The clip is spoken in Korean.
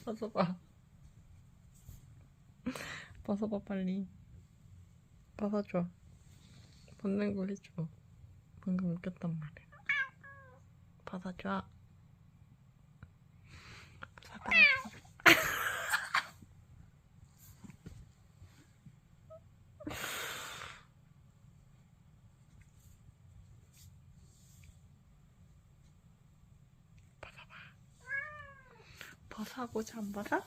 벗어봐. 벗어봐 빨리. 벗어줘. 벗는 거 해줘. 방금 웃겼단 말이야. 벗어줘. 벗어봐. 벗어하고 안 벗어?